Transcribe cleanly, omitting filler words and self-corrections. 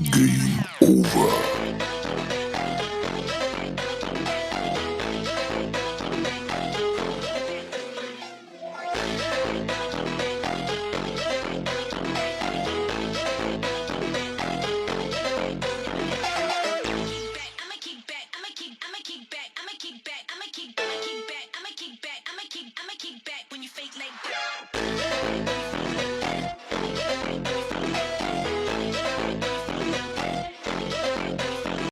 Game over. I'ma kick back, I'ma kick back, I'ma kick back, I'ma kick back, I'ma kick back, I'ma kick back, I'ma kick